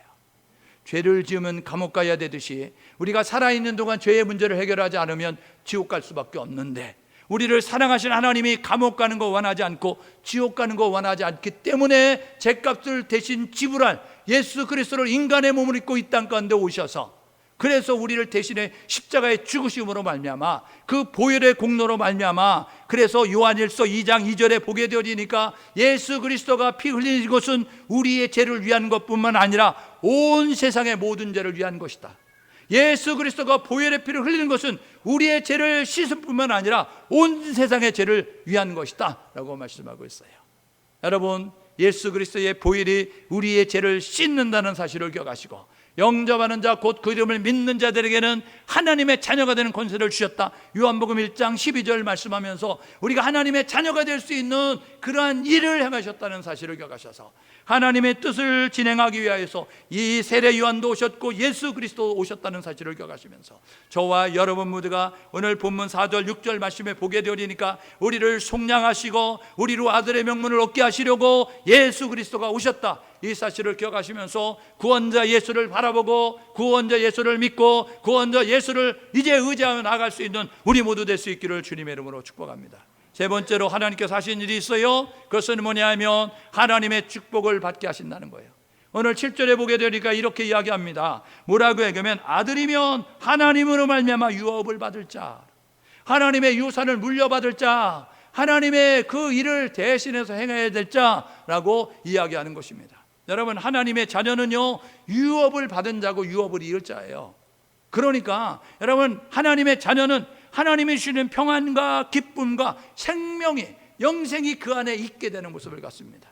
죄를 지으면 감옥 가야 되듯이 우리가 살아있는 동안 죄의 문제를 해결하지 않으면 지옥 갈 수밖에 없는데, 우리를 사랑하신 하나님이 감옥 가는 거 원하지 않고 지옥 가는 거 원하지 않기 때문에 죄값을 대신 지불할 예수 그리스도를 인간의 몸을 입고 이 땅 가운데 오셔서, 그래서 우리를 대신에 십자가의 죽으심으로 말미암아, 그 보혈의 공로로 말미암아, 그래서 요한일서 2장 2절에 보게 되어지니까 예수 그리스도가 피 흘린 것은 우리의 죄를 위한 것뿐만 아니라 온 세상의 모든 죄를 위한 것이다. 예수 그리스도가 보혈의 피를 흘리는 것은 우리의 죄를 씻을 뿐만 아니라 온 세상의 죄를 위한 것이다 라고 말씀하고 있어요. 여러분, 예수 그리스도의 보혈이 우리의 죄를 씻는다는 사실을 기억하시고, 영접하는 자 곧 그 이름을 믿는 자들에게는 하나님의 자녀가 되는 권세를 주셨다. 요한복음 1장 12절 말씀하면서 우리가 하나님의 자녀가 될 수 있는 그러한 일을 행하셨다는 사실을 기억하셔서 하나님의 뜻을 진행하기 위하여서 이 세례 요한도 오셨고 예수 그리스도 오셨다는 사실을 기억하시면서 저와 여러분 모두가 오늘 본문 4절 6절 말씀에 보게 되리니까 우리를 속량하시고 우리로 아들의 명분을 얻게 하시려고 예수 그리스도가 오셨다, 이 사실을 기억하시면서 구원자 예수를 바라보고 구원자 예수를 믿고 구원자 예수를 이제 의지하며 나아갈 수 있는 우리 모두 될 수 있기를 주님의 이름으로 축복합니다. 세 번째로 하나님께서 하신 일이 있어요. 그것은 뭐냐 하면 하나님의 축복을 받게 하신다는 거예요. 오늘 7절에 보게 되니까 이렇게 이야기합니다. 뭐라고 얘기하면 아들이면 하나님으로 말미암아 유업을 받을 자. 하나님의 유산을 물려받을 자, 하나님의 그 일을 대신해서 행해야 될 자라고 이야기하는 것입니다. 여러분, 하나님의 자녀는요, 유업을 받은 자고 유업을 이을 자예요. 그러니까 여러분, 하나님의 자녀는 하나님이 주시는 평안과 기쁨과 생명이, 영생이 그 안에 있게 되는 모습을 갖습니다.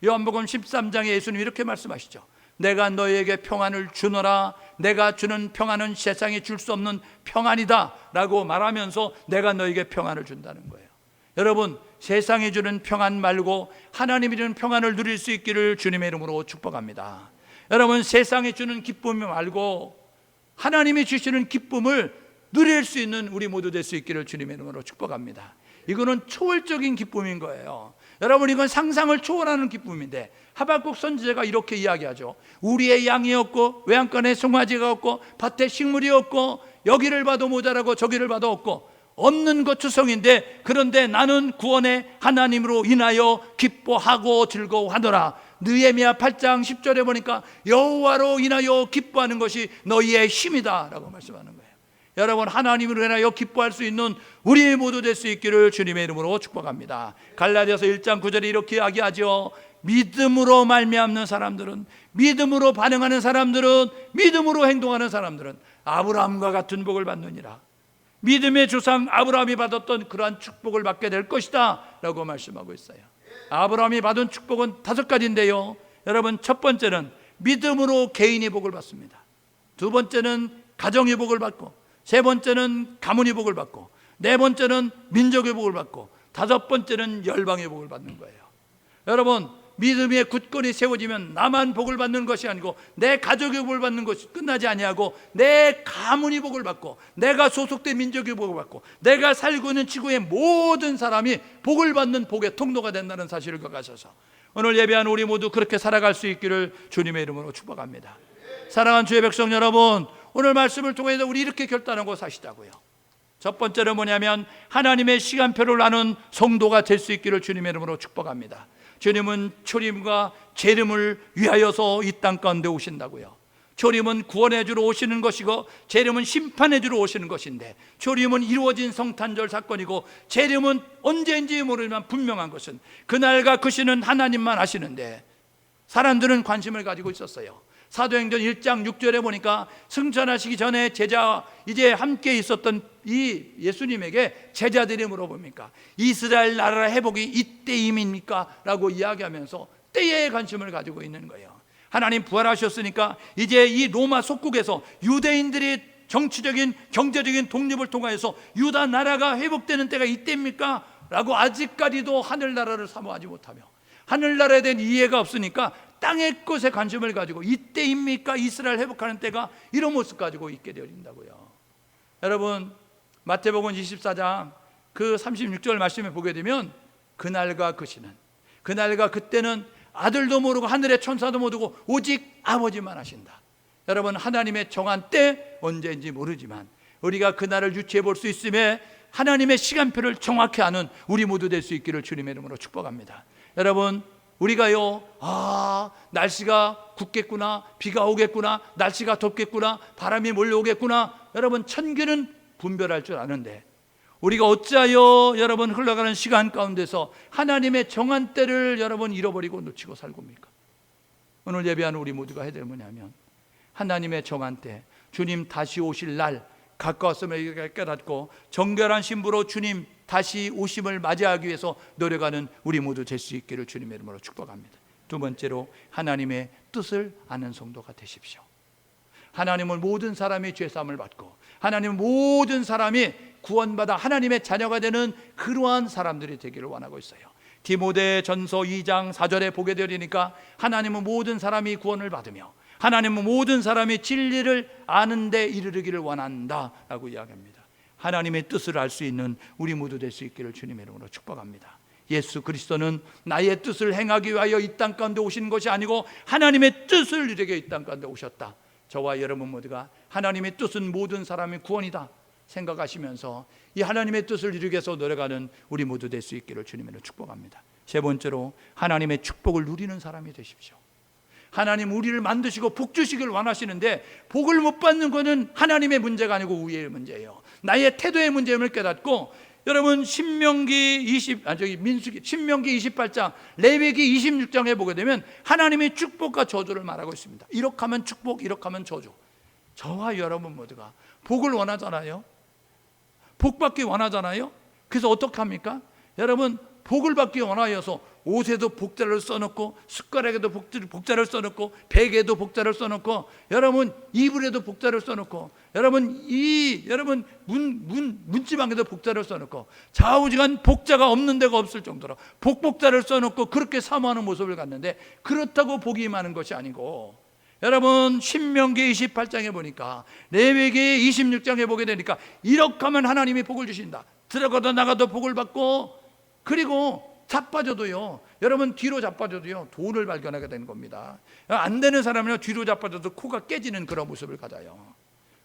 요한복음 13장에 예수님이 이렇게 말씀하시죠. 내가 너희에게 평안을 주노라. 내가 주는 평안은 세상이 줄 수 없는 평안이다 라고 말하면서 내가 너희에게 평안을 준다는 거예요. 여러분, 세상이 주는 평안 말고 하나님이 주는 평안을 누릴 수 있기를 주님의 이름으로 축복합니다. 여러분, 세상이 주는 기쁨 말고 하나님이 주시는 기쁨을 누릴 수 있는 우리 모두 될 수 있기를 주님의 이름으로 축복합니다. 이거는 초월적인 기쁨인 거예요. 여러분, 이건 상상을 초월하는 기쁨인데 하박국 선지자가 이렇게 이야기하죠. 우리의 양이 없고 외양간에 송아지가 없고 밭에 식물이 없고 여기를 봐도 모자라고 저기를 봐도 없고 없는 것 투성인데, 그런데 나는 구원의 하나님으로 인하여 기뻐하고 즐거워하노라. 느헤미야 8장 10절에 보니까 여호와로 인하여 기뻐하는 것이 너희의 힘이다 라고 말씀하는 거예요. 여러분, 하나님으로 인하여 기뻐할 수 있는 우리 모두 될 수 있기를 주님의 이름으로 축복합니다. 갈라디아서 1장 9절에 이렇게 이야기하죠. 믿음으로 말미암는 사람들은, 믿음으로 반응하는 사람들은, 믿음으로 행동하는 사람들은 아브라함과 같은 복을 받느니라. 믿음의 조상 아브라함이 받았던 그러한 축복을 받게 될 것이다 라고 말씀하고 있어요. 아브라함이 받은 축복은 5가지인데요, 여러분, 첫 번째는 믿음으로 개인이 복을 받습니다. 두 번째는 가정의 복을 받고, 세 번째는 가문의 복을 받고, 네 번째는 민족의 복을 받고, 다섯 번째는 열방의 복을 받는 거예요. 여러분, 믿음의 굳건히 세워지면 나만 복을 받는 것이 아니고 내 가족의 복을 받는 것이 끝나지 아니하고 내 가문이 복을 받고, 내가 소속된 민족의 복을 받고, 내가 살고 있는 지구의 모든 사람이 복을 받는 복의 통로가 된다는 사실을 기억하셔서 오늘 예배하는 우리 모두 그렇게 살아갈 수 있기를 주님의 이름으로 축복합니다. 사랑하는 주의 백성 여러분, 오늘 말씀을 통해서 우리 이렇게 결단하고 사시자고요. 첫 번째는 뭐냐면 하나님의 시간표를 아는 성도가 될 수 있기를 주님의 이름으로 축복합니다. 주님은 초림과 재림을 위하여서 이 땅 가운데 오신다고요. 초림은 구원해 주러 오시는 것이고 재림은 심판해 주러 오시는 것인데, 초림은 이루어진 성탄절 사건이고 재림은 언제인지 모르지만 분명한 것은 그날과 그 시는 하나님만 아시는데 사람들은 관심을 가지고 있었어요. 사도행전 1장 6절에 보니까 승천하시기 전에 제자 이제 함께 있었던 이 예수님에게 제자들이 물어봅니까? 이스라엘 나라 회복이 이때임입니까? 라고 이야기하면서 때에 관심을 가지고 있는 거예요. 하나님 부활하셨으니까 이제 이 로마 속국에서 유대인들이 정치적인 경제적인 독립을 통하여서 유다 나라가 회복되는 때가 이때입니까? 라고 아직까지도 하늘나라를 사모하지 못하며 하늘나라에 대한 이해가 없으니까 땅의 것에 관심을 가지고 이때입니까? 이스라엘 회복하는 때가, 이런 모습 가지고 있게 되어진다고요. 여러분, 마태복음 24장 그 36절 말씀에 보게 되면 그날과 그 시는, 그날과 그때는 아들도 모르고 하늘의 천사도 모르고 오직 아버지만 하신다. 여러분, 하나님의 정한 때 언제인지 모르지만 우리가 그날을 유추해 볼 수 있음에 하나님의 시간표를 정확히 아는 우리 모두 될 수 있기를 주님의 이름으로 축복합니다. 여러분, 우리가요, 날씨가 굳겠구나, 비가 오겠구나, 날씨가 덥겠구나, 바람이 몰려오겠구나, 여러분 천기는 분별할 줄 아는데 우리가 어찌하여 여러분 흘러가는 시간 가운데서 하나님의 정한 때를 여러분 잃어버리고 놓치고 살고입니까? 오늘 예배하는 우리 모두가 해야 될 뭐냐면 하나님의 정한 때, 주님 다시 오실 날 가까웠음을 깨닫고 정결한 신부로 주님 다시 오심을 맞이하기 위해서 노력하는 우리 모두 될 수 있기를 주님의 이름으로 축복합니다. 두 번째로 하나님의 뜻을 아는 성도가 되십시오. 하나님은 모든 사람이 죄사함을 받고 하나님은 모든 사람이 구원받아 하나님의 자녀가 되는 그러한 사람들이 되기를 원하고 있어요. 디모데전서 2장 4절에 보게 되니까 하나님은 모든 사람이 구원을 받으며 하나님은 모든 사람이 진리를 아는 데 이르기를 원한다라고 이야기합니다. 하나님의 뜻을 알 수 있는 우리 모두 될 수 있기를 주님의 이름으로 축복합니다. 예수 그리스도는 나의 뜻을 행하기 위하여 이 땅 가운데 오신 것이 아니고 하나님의 뜻을 이루기 위해 이 땅 가운데 오셨다. 저와 여러분 모두가 하나님의 뜻은 모든 사람의 구원이다 생각하시면서 이 하나님의 뜻을 이루기 위해서 노력하는 우리 모두 될 수 있기를 주님으로 축복합니다. 세 번째로 하나님의 축복을 누리는 사람이 되십시오. 하나님 우리를 만드시고 복 주시길 원하시는데 복을 못 받는 것은 하나님의 문제가 아니고 우리의 문제예요. 나의 태도의 문제임을 깨닫고, 여러분 신명기 28장 레위기 26장에 보게 되면 하나님의 축복과 저주를 말하고 있습니다. 이렇게 하면 축복, 이렇게 하면 저주. 저와 여러분 모두가 복을 원하잖아요. 복 받기 원하잖아요. 그래서 어떻게 합니까? 여러분 복을 받기 원하여서 옷에도 복자를 써놓고, 숟가락에도 복자를 써놓고, 베개에도 복자를 써놓고, 여러분 이불에도 복자를 써놓고, 여러분 문지방에도 복자를 써놓고, 좌우지간 복자가 없는 데가 없을 정도로 복자를 써놓고 그렇게 사모하는 모습을 갖는데, 그렇다고 복이 많은 것이 아니고, 여러분 신명기 28장에 보니까, 레위기 26장에 보게 되니까 이렇게 하면 하나님이 복을 주신다. 들어가도 나가도 복을 받고, 그리고 자빠져도요, 여러분 뒤로 자빠져도요 돈을 발견하게 되는 겁니다. 안 되는 사람은요 뒤로 자빠져도 코가 깨지는 그런 모습을 가져요.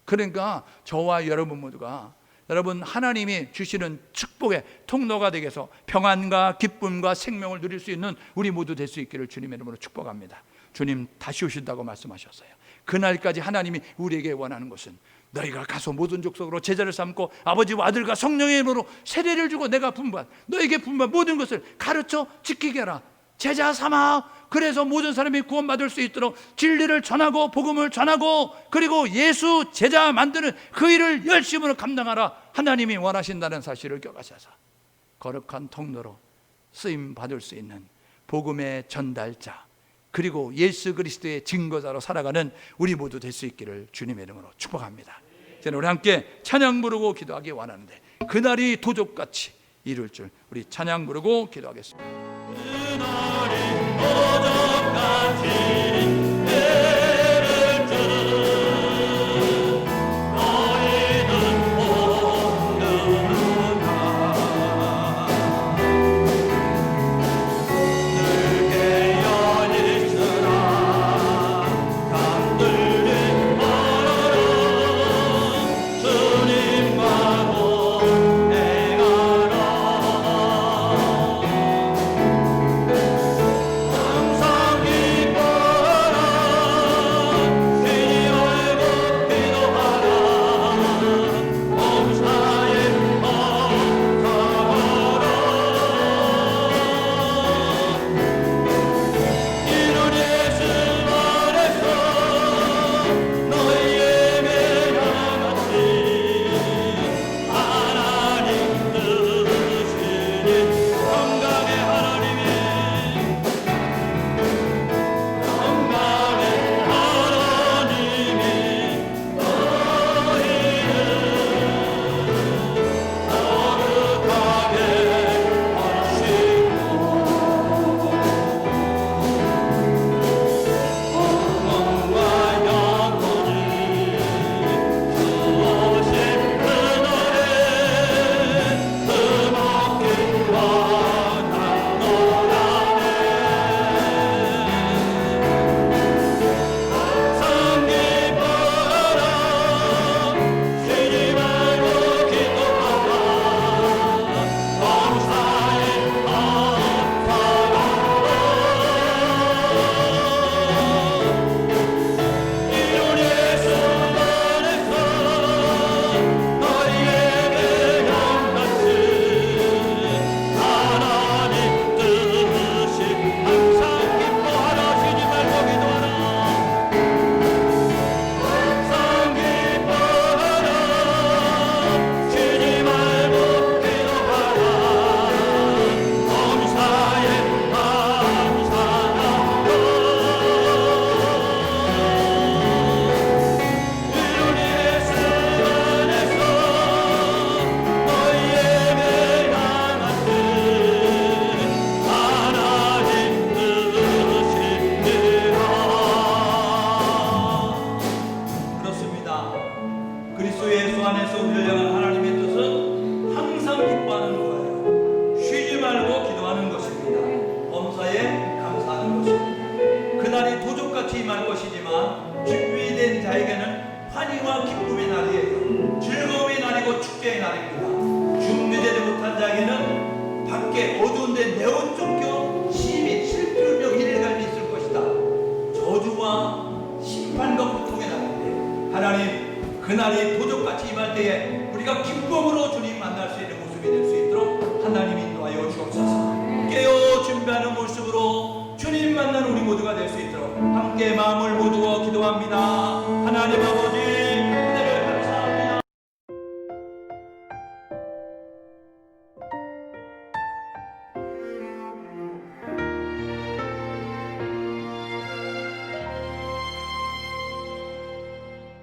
그러니까 저와 여러분 모두가 여러분 하나님이 주시는 축복의 통로가 되게 해서 평안과 기쁨과 생명을 누릴 수 있는 우리 모두 될 수 있기를 주님의 이름으로 축복합니다. 주님 다시 오신다고 말씀하셨어요. 그날까지 하나님이 우리에게 원하는 것은, 너희가 가서 모든 족속으로 제자를 삼고 아버지와 아들과 성령의 이름으로 세례를 주고 내가 너에게 분부한 모든 것을 가르쳐 지키게 하라. 제자 삼아. 그래서 모든 사람이 구원받을 수 있도록 진리를 전하고 복음을 전하고, 그리고 예수 제자 만드는 그 일을 열심으로 감당하라. 하나님이 원하신다는 사실을 기억하셔서 거룩한 통로로 쓰임 받을 수 있는 복음의 전달자, 그리고 예수 그리스도의 증거자로 살아가는 우리 모두 될 수 있기를 주님의 이름으로 축복합니다. 저는 우리 함께 찬양 부르고 기도하기 원하는데, 그날이 도적같이 이룰 줄 우리 찬양 부르고 기도하겠습니다. 그날이 도적같이 하나님, 그날이 도적같이 임할 때에 우리가 기쁨으로 주님 만날 수 있는 모습이 될 수 있도록 하나님 인도하여 주옵소서. 깨어 준비하는 모습으로 주님 만나는 우리 모두가 될 수 있도록 함께 마음을 모두어 기도합니다.